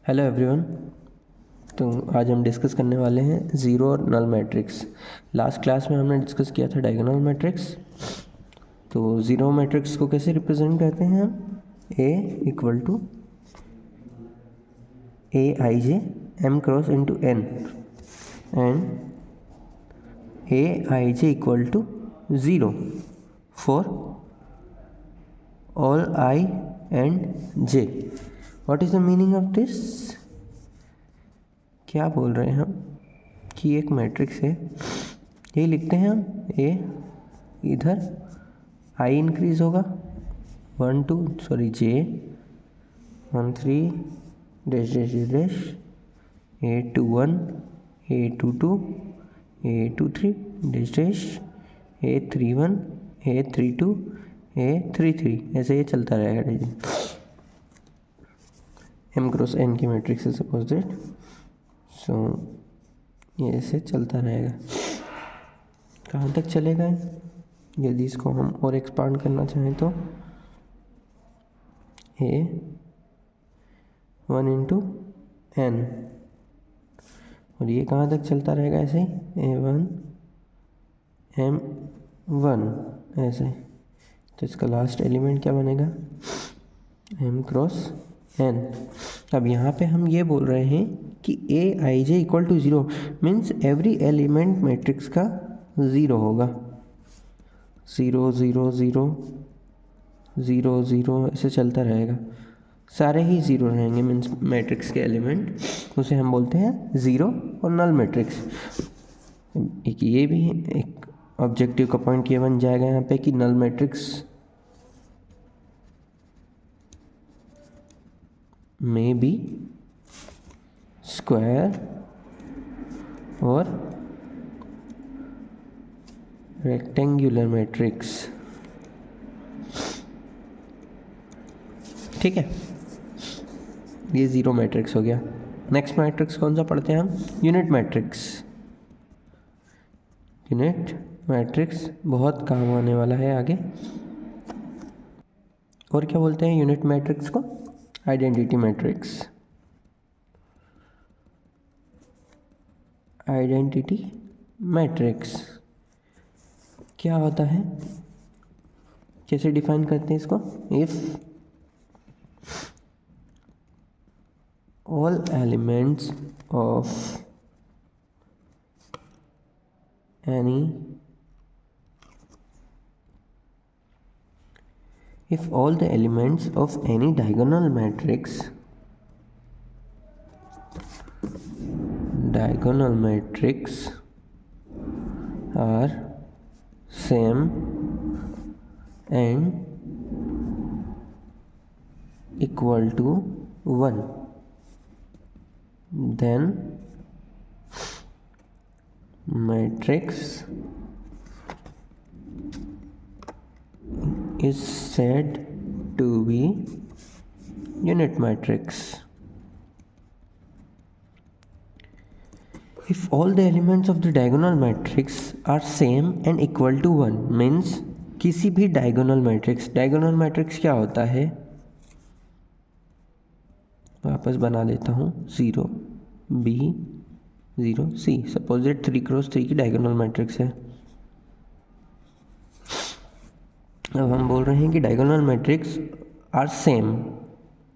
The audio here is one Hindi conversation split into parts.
Hello everyone. तो आज हम डिस्कस करने वाले हैं ज़ीरो और नल मैट्रिक्स। लास्ट क्लास में हमने डिस्कस किया था डायगोनल मैट्रिक्स। तो ज़ीरो मैट्रिक्स को कैसे रिप्रेजेंट करते हैं हम? A equal to A I J M cross into N and A I J equal to zero for all I and J. What is the meaning of this? क्या बोल रहे हैं हम कि एक मैट्रिक्स है, ये लिखते हैं हम ए, इधर आई इंक्रीज होगा जे 13 dash dash dash A21 A22 A23 dash dash A31 A32 A33, ऐसे ये चलता रहेगा। एम क्रॉस एन की मैट्रिक्स है सपोज दैट। सो ये ऐसे चलता रहेगा। कहाँ तक चलेगा? यदि इसको हम और एक्सपांड करना चाहें तो ए 1 इंटू एन, और ये कहाँ तक चलता रहेगा ऐसे ही A1 M1 ऐसे। तो इसका लास्ट एलिमेंट क्या बनेगा? M cross N. अब यहाँ पे हम ये बोल रहे हैं कि A I J equal to zero means every element matrix का ज़ीरो होगा। 0 0 0 0 0 ऐसे चलता रहेगा, सारे ही ज़ीरो रहेंगे मीन्स मैट्रिक्स के एलिमेंट, उसे हम बोलते हैं ज़ीरो और नल मैट्रिक्स। एक ये भी है, एक ऑब्जेक्टिव का पॉइंट ये बन जाएगा यहाँ पे कि नल मैट्रिक्स में बी स्क्वायर और रेक्टेंगुलर मैट्रिक्स। ठीक है, ये ज़ीरो मैट्रिक्स हो गया। नेक्स्ट मैट्रिक्स कौन सा पढ़ते हैं हम? Unit matrix. यूनिट मैट्रिक्स बहुत काम आने वाला है आगे। और क्या बोलते हैं यूनिट मैट्रिक्स को? Identity matrix. आइडेंटिटी मैट्रिक्स क्या होता है, कैसे डिफाइन करते हैं इसको? If all elements of any if all the elements of any diagonal matrix are same and equal to 1, then matrix is said to be unit matrix. If all the elements of the diagonal matrix are same and equal to 1 means किसी भी diagonal matrix क्या होता है? वापस बना लेता हूँ 0 B 0 C। Suppose that 3 cross 3 की डायगोनल मैट्रिक्स है। अब हम बोल रहे हैं कि diagonal matrix are same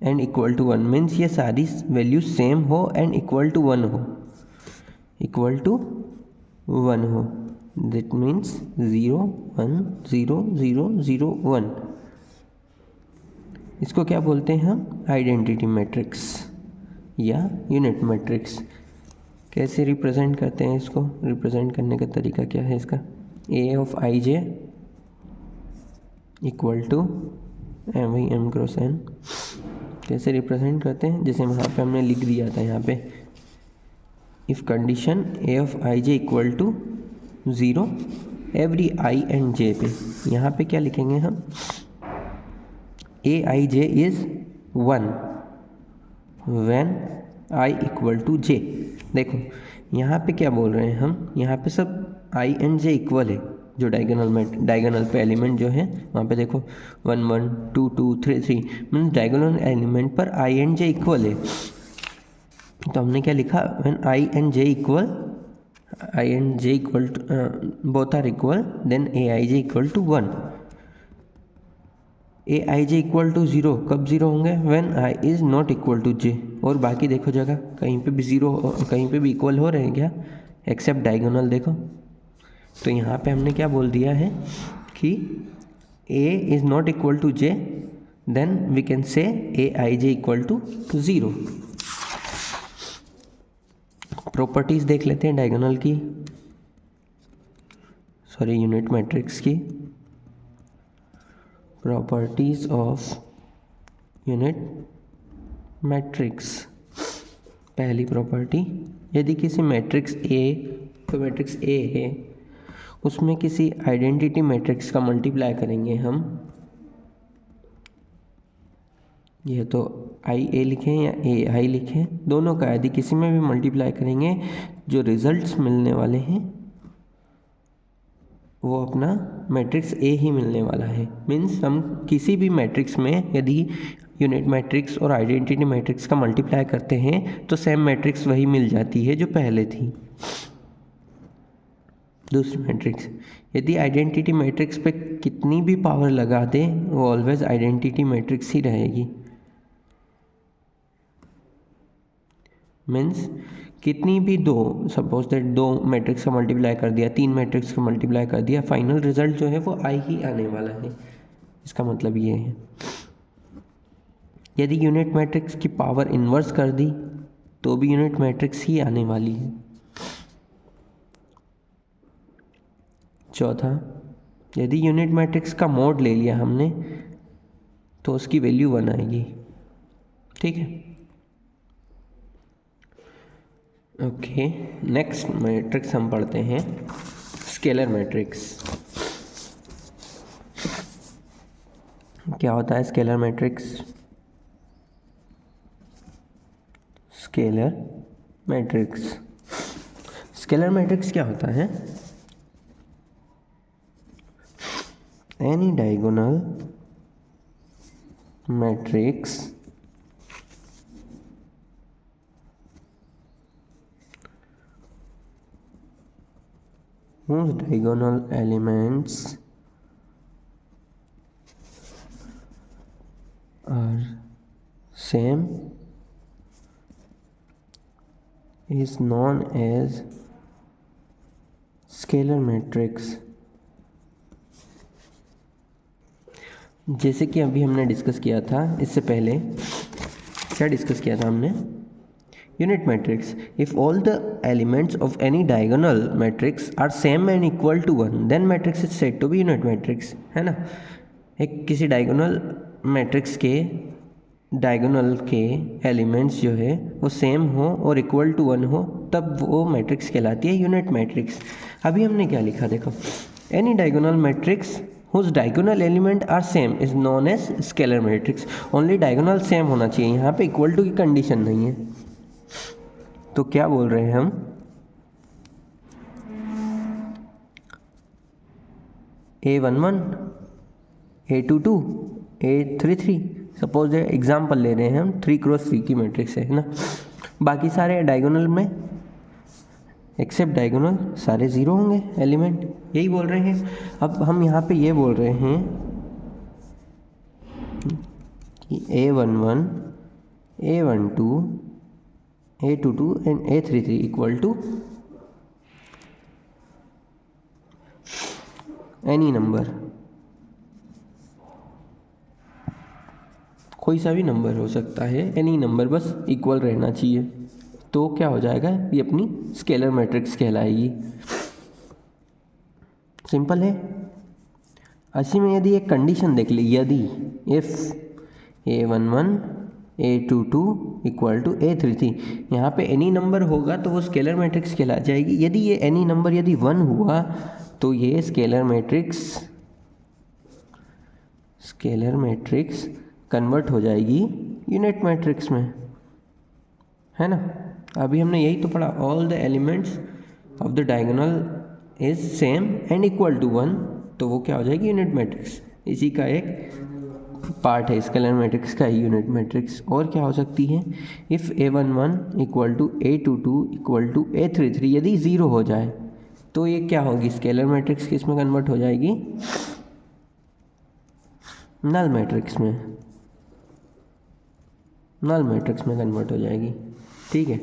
and equal to 1 means ये सारी वैल्यू सेम हो एंड इक्वल टू 1 हो, दैट मीन्स 0 1 0 0 0 1। इसको क्या बोलते हैं हम? आइडेंटिटी मैट्रिक्स या यूनिट मैट्रिक्स। कैसे रिप्रेजेंट करते हैं इसको? रिप्रेजेंट करने का तरीका क्या है इसका? A of I J equal to M cross N. कैसे रिप्रेजेंट करते हैं? जैसे वहाँ पे हमने लिख दिया था, यहाँ पे if condition A of I J equal to 0 every I and J पे, यहाँ पे क्या लिखेंगे हम? A I J is 1 when I equal to J. देखो यहाँ पे क्या बोल रहे हैं हम, यहाँ पे सब आई एंड जे इक्वल है। जो डायगोनल पे एलिमेंट जो है वहाँ पे देखो 1 1 2 2 3 3 मीन्स डायगोनल एलिमेंट पर आई एंड जे इक्वल है। तो हमने क्या लिखा, when I and J equal both are equal then A I J equal to 1। A I J equal to 0 कब 0 होंगे, when I is not equal to J. और बाकी देखो जगह कहीं पे भी 0, कहीं पे भी इक्वल हो रहे हैं क्या, एक्सेप्ट डायगोनल देखो। तो यहाँ पे हमने क्या बोल दिया है कि A is not equal to J, then we can say A I J equal to 0। Properties देख लेते हैं डायगोनल की, सॉरी यूनिट मैट्रिक्स की। Properties of unit matrix. पहली प्रॉपर्टी, यदि किसी मैट्रिक्स ए, तो मैट्रिक्स ए है, उसमें किसी आइडेंटिटी मैट्रिक्स का मल्टीप्लाई करेंगे हम, यह तो आई ए लिखें या ए आई लिखें, दोनों का यदि किसी में भी मल्टीप्लाई करेंगे, जो रिजल्ट्स मिलने वाले हैं वो अपना मैट्रिक्स ए ही मिलने वाला है। मीन्स हम किसी भी मैट्रिक्स में यदि यूनिट मैट्रिक्स और आइडेंटिटी मैट्रिक्स का मल्टीप्लाई करते हैं तो सेम मैट्रिक्स वही मिल जाती है जो पहले थी। दूसरी मैट्रिक्स, यदि आइडेंटिटी मैट्रिक्स पे कितनी भी पावर लगा दें वो ऑलवेज आइडेंटिटी मैट्रिक्स ही रहेगी। मीन्स कितनी भी सपोज दैट 2 मैट्रिक्स का मल्टीप्लाई कर दिया, 3 मैट्रिक्स का मल्टीप्लाई कर दिया, फाइनल रिजल्ट जो है वो आई ही आने वाला है। इसका मतलब ये है, यदि यूनिट मैट्रिक्स की पावर इन्वर्स कर दी तो भी यूनिट मैट्रिक्स ही आने वाली है। चौथा, यदि यूनिट मैट्रिक्स का मोड ले लिया हमने तो उसकी वैल्यू 1 आएगी। ठीक है, ओके। नेक्स्ट मैट्रिक्स हम पढ़ते हैं स्केलर मैट्रिक्स। क्या होता है स्केलर मैट्रिक्स? स्केलर मैट्रिक्स क्या होता है? Any diagonal matrix whose diagonal elements are same is known as scalar matrix। जैसे कि अभी हमने डिस्कस किया था, इससे पहले क्या डिस्कस किया था हमने? Unit matrix, if all the elements of any diagonal matrix are same and equal to 1 then matrix is said to be unit matrix, है ना। एक किसी डायगोनल मैट्रिक्स के डायगोनल के एलिमेंट्स जो है वो सेम हो और इक्वल टू 1 हो तब वो मैट्रिक्स कहलाती है यूनिट मैट्रिक्स। अभी हमने क्या लिखा देखो, any diagonal matrix whose diagonal element are same is known as scalar matrix। Only diagonal same होना चाहिए, यहाँ पे इक्वल टू की कंडीशन नहीं है। तो क्या बोल रहे हैं हम, A11 A22 A33, suppose example ले रहे हैं हम 3x3 की मैट्रिक्स है ना, बाकी सारे डायगोनल में एक्सेप्ट डायगोनल सारे 0 होंगे एलिमेंट, यही बोल रहे हैं। अब हम यहाँ पे ये बोल रहे हैं कि A11 A12 A22 and A33 equal to any number, कोई सा भी नंबर हो सकता है, एनी नंबर बस इक्वल रहना चाहिए, तो क्या हो जाएगा, ये अपनी स्केलर मैट्रिक्स कहलाएगी। सिंपल है। ऐसे में यदि एक कंडीशन देख ली, यदि if A11 A22 equal to A33, यहाँ पे एनी नंबर होगा तो वो स्केलर मैट्रिक्स कहला जाएगी। यदि ये एनी नंबर यदि 1 हुआ तो ये स्केलर मैट्रिक्स कन्वर्ट हो जाएगी यूनिट मैट्रिक्स में, है ना। अभी हमने यही तो पढ़ा, all the elements of the diagonal is same and equal to 1, तो वो क्या हो जाएगी यूनिट मैट्रिक्स। इसी का एक पार्ट है स्केलर मैट्रिक्स का यूनिट मैट्रिक्स। और क्या हो सकती है, if A11 equal to A22 equal to A33 यदि ज़ीरो हो जाए तो ये क्या होगी, स्केलर मैट्रिक्स किस में कन्वर्ट हो जाएगी, नल मैट्रिक्स में, नल मैट्रिक्स में कन्वर्ट हो जाएगी। ठीक है।